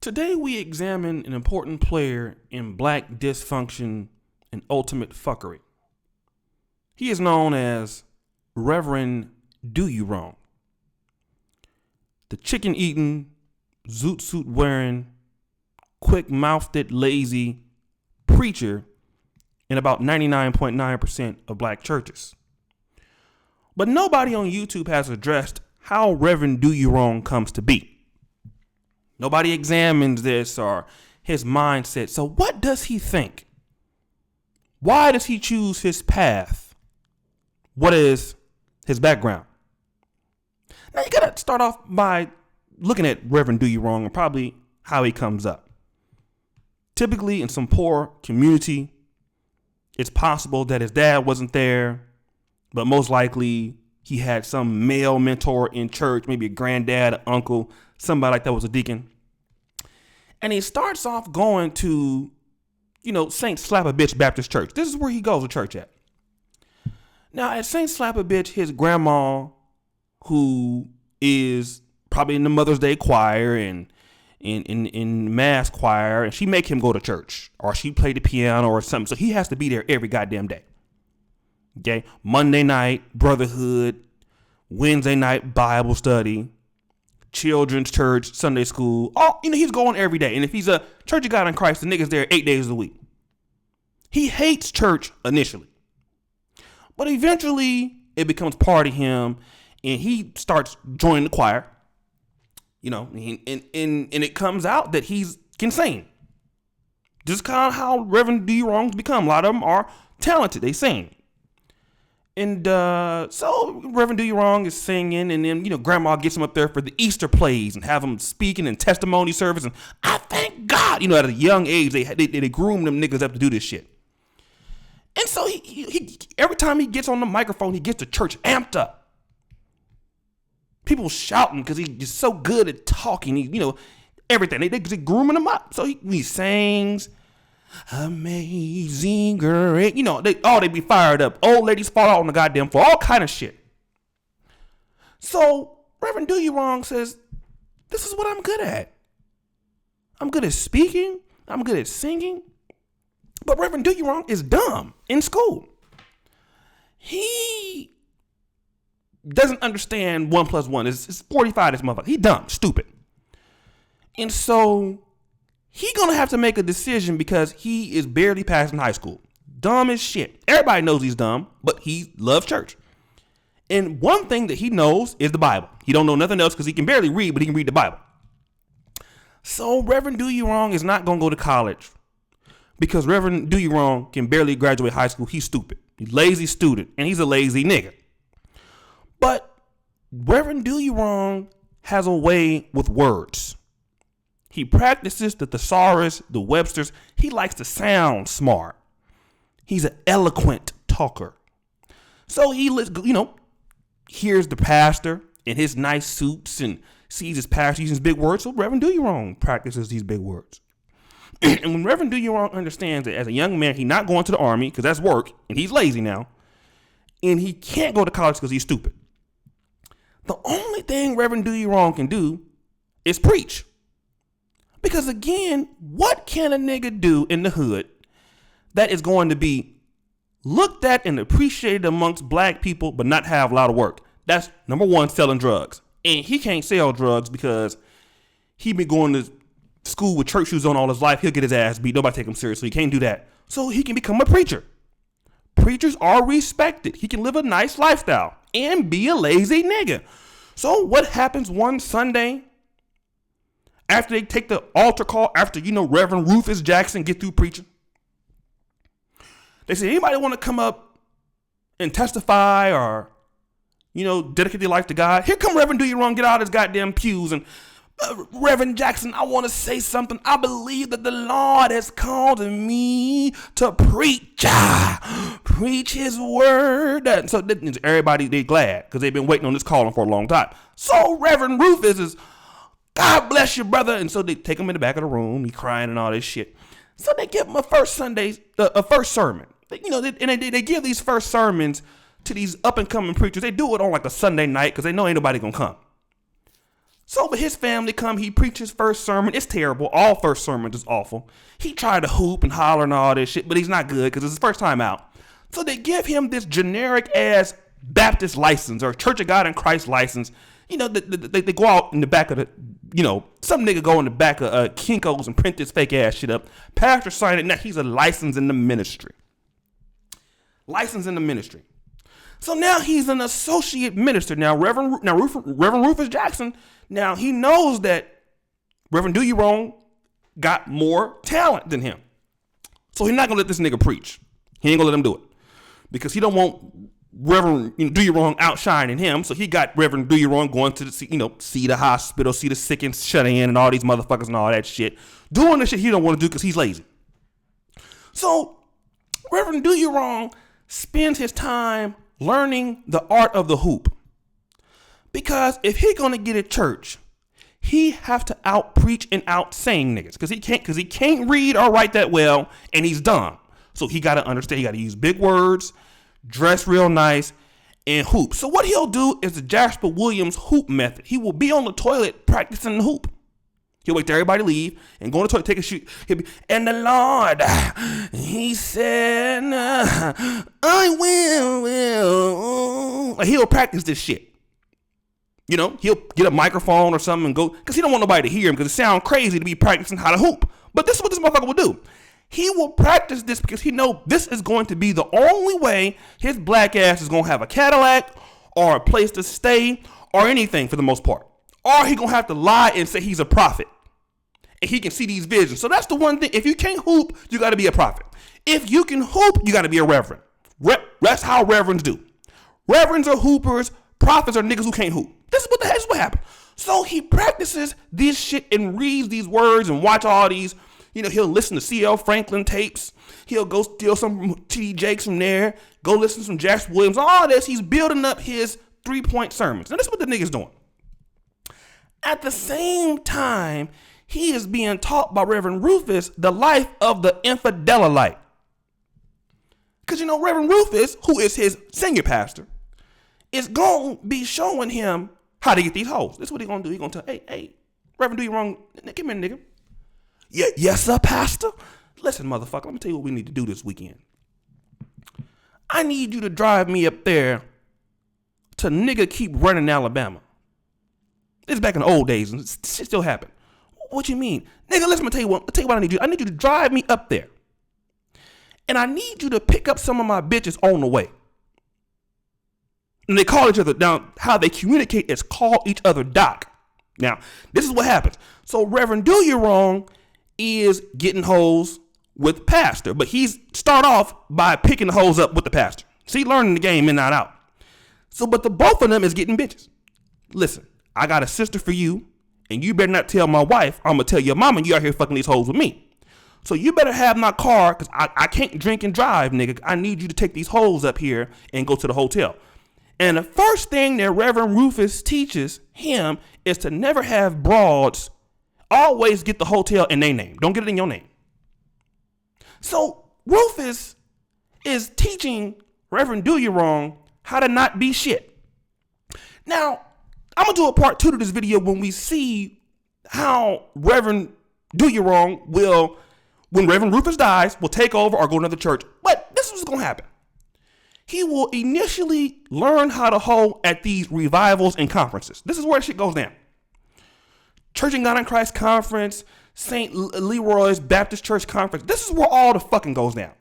Today we examine an important player in black dysfunction and ultimate fuckery. He is known as Reverend Do You Wrong. The chicken-eating, zoot suit wearing, quick-mouthed, lazy preacher in about 99.9% of black churches. But nobody on YouTube has addressed how Reverend Do You Wrong comes to be. Nobody examines this or his mindset. So what does he think? Why does he choose his path? What is his background? Now you gotta start off by looking at Reverend Do You Wrong and probably how he comes up. Typically in some poor community, it's possible that his dad wasn't there, but most likely he had some male mentor in church, maybe a granddad, an uncle, somebody like that was a deacon. And he starts off going to, St. Slap a Bitch Baptist Church. This is where he goes to church at. Now, at St. Slap a Bitch, his grandma, who is probably in the Mother's Day choir and in mass choir, and she make him go to church, or she play the piano or something. So he has to be there every goddamn day. Okay, Monday night, brotherhood. Wednesday night, Bible study. Children's church, Sunday school. He's going every day. And if he's a Church of God in Christ, the nigga's there 8 days a week. He hates church initially. But eventually, it becomes part of him, and he starts joining the choir. And it comes out that he can sing. Just kind of how Reverend Do You Wrong become. A lot of them are talented. They sing. And so Reverend Do You Wrong is singing, and then, Grandma gets him up there for the Easter plays and have him speaking in testimony service. And I thank God, at a young age, they groom them niggas up to do this shit. And so he every time he gets on the microphone, he gets the church amped up. People shouting because he's just so good at talking. Everything. They grooming him up. So he sings. Amazing great. They be fired up. Old ladies fall out on the goddamn floor. All kind of shit. So Reverend Do You Wrong says, this is what I'm good at. I'm good at speaking. I'm good at singing. But Reverend Do You Wrong is dumb in school. He doesn't understand 1 + 1. It's 45, this motherfucker. He dumb, stupid. And so he gonna have to make a decision because he is barely passing high school. Dumb as shit. Everybody knows he's dumb, but he loves church. And one thing that he knows is the Bible. He don't know nothing else because he can barely read, but he can read the Bible. So Reverend Do You Wrong is not gonna go to college because Reverend Do You Wrong can barely graduate high school. He's stupid. He's a lazy student, and he's a lazy nigga. But Reverend Do You Wrong has a way with words. He practices the thesaurus, the Webster's. He likes to sound smart. He's an eloquent talker. So he, hears the pastor in his nice suits and sees his pastor using big words. So Reverend Do You Wrong practices these big words. And when Reverend Do You Wrong understands that as a young man, he's not going to the army because that's work, and he's lazy now, and he can't go to college because he's stupid. The only thing Reverend Do You Wrong can do is preach. Because again, what can a nigga do in the hood that is going to be looked at and appreciated amongst black people but not have a lot of work? That's number one, selling drugs. And he can't sell drugs because he been going to school with church shoes on all his life. He'll get his ass beat. Nobody take him seriously. He can't do that. So he can become a preacher. Preachers are respected. He can live a nice lifestyle and be a lazy nigga. So what happens one Sunday after they take the altar call, after, Reverend Rufus Jackson get through preaching? They say, anybody want to come up and testify or, dedicate their life to God? Here come Reverend Do You Wrong, get out of his goddamn pews. And Reverend Jackson, I want to say something. I believe that the Lord has called me to preach his word. And so everybody, they glad because they've been waiting on this calling for a long time. So Reverend Rufus is, God bless you, brother. And so they take him in the back of the room. He crying and all this shit. So they give him a first sermon. They give these first sermons to these up and coming preachers. They do it on like a Sunday night because they know ain't nobody gonna come. So for his family come, he preaches first sermon. It's terrible. All first sermons is awful. He tried to hoop and holler and all this shit, but he's not good because it's his first time out. So they give him this generic ass Baptist license or Church of God in Christ license. You know, they go out in the back of the, you know, some nigga go in the back of Kinko's and print this fake ass shit up. Pastor signed it. Now he's a license in the ministry. License in the ministry. So now he's an associate minister. Now Reverend Rufus Jackson, now he knows that Reverend Do You Wrong got more talent than him. So he's not going to let this nigga preach. He ain't going to let him do it. Because he don't want Reverend Do You Wrong outshining him. So he got Reverend Do You Wrong going to the, see the hospital, see the sick and shut in and all these motherfuckers and all that shit. Doing the shit he don't want to do because he's lazy. So Reverend Do You Wrong spends his time learning the art of the hoop. Because if he gonna get at church, he have to out preach and out sing niggas. Because he can't read or write that well, and he's dumb. So he gotta understand, he gotta use big words, dress real nice, and hoop. So what he'll do is the Jasper Williams hoop method. He will be on the toilet practicing the hoop. He'll wait till everybody leave and go on the toilet, take a shoot. He'll be, and the Lord, he said, I will. Like he'll practice this shit. He'll get a microphone or something and go, because he don't want nobody to hear him because it sounds crazy to be practicing how to hoop. But this is what this motherfucker will do. He will practice this because he know this is going to be the only way his black ass is going to have a Cadillac or a place to stay or anything for the most part. Or he going to have to lie and say he's a prophet. And he can see these visions. So that's the one thing. If you can't hoop, you got to be a prophet. If you can hoop, you got to be a reverend. That's how reverends do. Reverends are hoopers. Prophets are niggas who can't hoop. This is what happened. So he practices this shit and reads these words and watch all these. He'll listen to C.L. Franklin tapes. He'll go steal some T.D. Jakes from there. Go listen to some Jasper Williams. All this. He's building up his 3-point sermons. Now, this is what the nigga's doing. At the same time, he is being taught by Reverend Rufus the life of the infidelite. Because, Reverend Rufus, who is his senior pastor, is going to be showing him how to get these hoes. This is what he's going to do. He's going to tell, hey, Reverend Do You Wrong, give me a nigga. Yeah, yes, sir, pastor. Listen, motherfucker, let me tell you what we need to do this weekend. I need you to drive me up there to nigga keep running Alabama. It's back in the old days, and shit still happen. What you mean? Nigga, listen, I'll tell you what I need you. I need you to drive me up there. And I need you to pick up some of my bitches on the way. And they call each other. Now, how they communicate is call each other doc. Now, this is what happens. So Reverend Do You Wrong is getting hoes with pastor. But he's start off by picking the hoes up with the pastor. See, learning the game in not out. So, but the both of them is getting bitches. Listen. I got a sister for you, and you better not tell my wife. I'm going to tell your mama you out here fucking these hoes with me. So you better have my car, because I can't drink and drive, nigga. I need you to take these hoes up here and go to the hotel. And the first thing that Reverend Rufus teaches him is to never have broads. Always get the hotel in their name. Don't get it in your name. So Rufus is teaching Reverend Do You Wrong how to not be shit. Now, I'm going to do a part 2 to this video when we see how Reverend Do You Wrong will, when Reverend Rufus dies, will take over or go to another church. But this is what's going to happen. He will initially learn how to hoe at these revivals and conferences. This is where shit goes down. Church of God in Christ Conference, St. Leroy's Baptist Church Conference. This is where all the fucking goes down.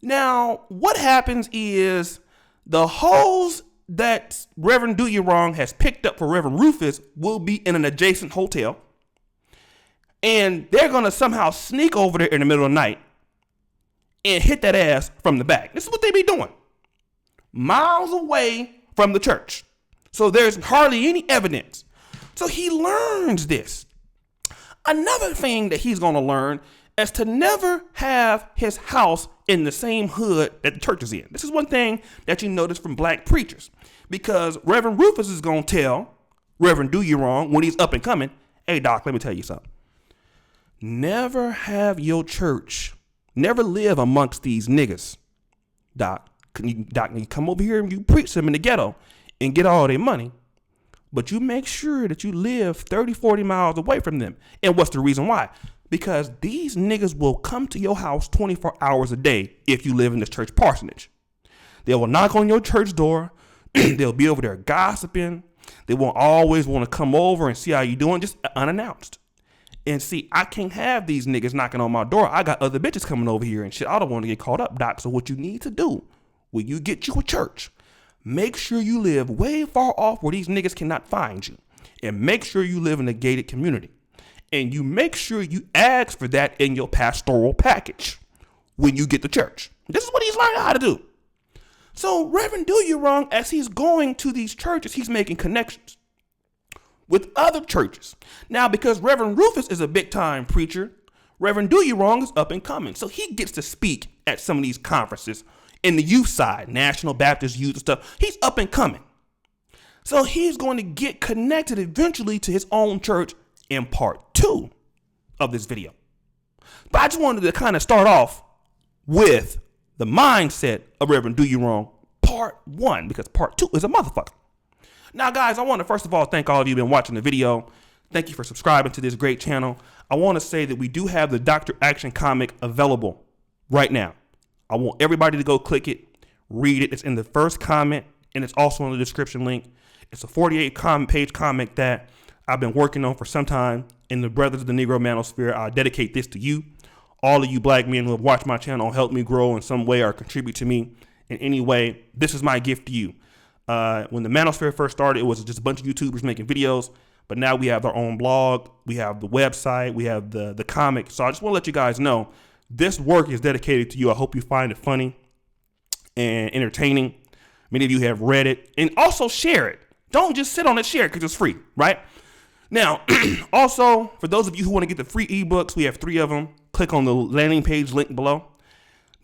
Now, what happens is the hoes that Reverend Do You Wrong has picked up for Reverend Rufus will be in an adjacent hotel. And they're going to somehow sneak over there in the middle of the night and hit that ass from the back. This is what they be doing. Miles away from the church. So there's hardly any evidence. So he learns this. Another thing that he's going to learn is to never have his house in the same hood that the church is in. This is one thing that you notice from black preachers. Because Reverend Rufus is going to tell Reverend Do You Wrong when he's up and coming, hey, Doc, let me tell you something. Never have your church, never live amongst these niggas, Doc. Doc, you come over here and you preach them in the ghetto and get all their money. but you make sure that you live 30, 40 miles away from them. And what's the reason why? Because these niggas will come to your house 24 hours a day if you live in this church parsonage. They will knock on your church door. They'll be over there gossiping. They won't always want to come over and see how you doing, just unannounced. And see, I can't have these niggas knocking on my door. I got other bitches coming over here and shit. I don't want to get caught up, Doc. So what you need to do when you get you a church, make sure you live way far off where these niggas cannot find you. And make sure you live in a gated community. And you make sure you ask for that in your pastoral package when you get to church. This is what he's learning how to do. So Reverend Do You Wrong, as he's going to these churches, he's making connections with other churches. Now, because Reverend Rufus is a big time preacher, Reverend Do You Wrong is up and coming. So he gets to speak at some of these conferences in the youth side, National Baptist Youth and stuff. He's up and coming. So he's going to get connected eventually to his own church in part 2 of this video. But I just wanted to kind of start off with the mindset of Reverend Do You Wrong part 1, because part 2 is a motherfucker. Now, guys, I want to first of all thank all of you who've been watching the video. Thank you for subscribing to this great channel. I want to say that we do have the Dr. Aktion comic available right now. I want everybody to go click it, read it. It's in the first comment, and it's also in the description link. It's a 48-page comic that I've been working on for some time. And the brothers of the Negromanosphere, I dedicate this to you. All of you black men who have watched my channel, help me grow in some way or contribute to me in any way. This is my gift to you. When the Manosphere first started, it was just a bunch of YouTubers making videos. But now we have our own blog. We have the website. We have the comic. So I just want to let you guys know this work is dedicated to you. I hope you find it funny and entertaining. Many of you have read it. And also share it. Don't just sit on it. Share it because it's free, right? Now, also, for those of you who want to get the free ebooks, we have 3 of them. Click on the landing page link below,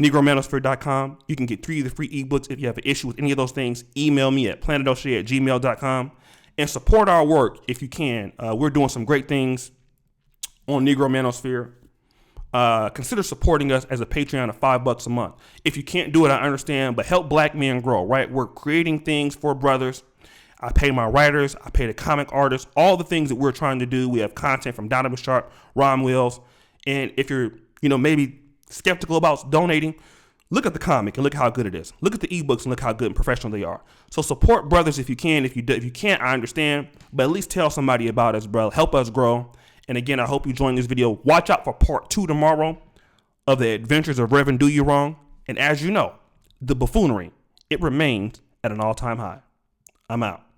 Negromanosphere.com. You can get 3 of the free ebooks. If you have an issue with any of those things, email me at planetoshay@gmail.com and support our work if you can. We're doing some great things on Negromanosphere. Consider supporting us as a Patreon of $5 a month. If you can't do it, I understand, but help black men grow, right? We're creating things for brothers. I pay my writers. I pay the comic artists, all the things that we're trying to do. We have content from Donovan Sharp, Ron Wills. And if you're, maybe skeptical about donating, look at the comic and look how good it is. Look at the ebooks and look how good and professional they are. So support brothers if you can. If you can't, I understand, but at least tell somebody about us, bro. Help us grow. And again, I hope you join this video. Watch out for part 2 tomorrow of the adventures of Reverend Do You Wrong. And as you know, the buffoonery, it remains at an all-time high. I'm out.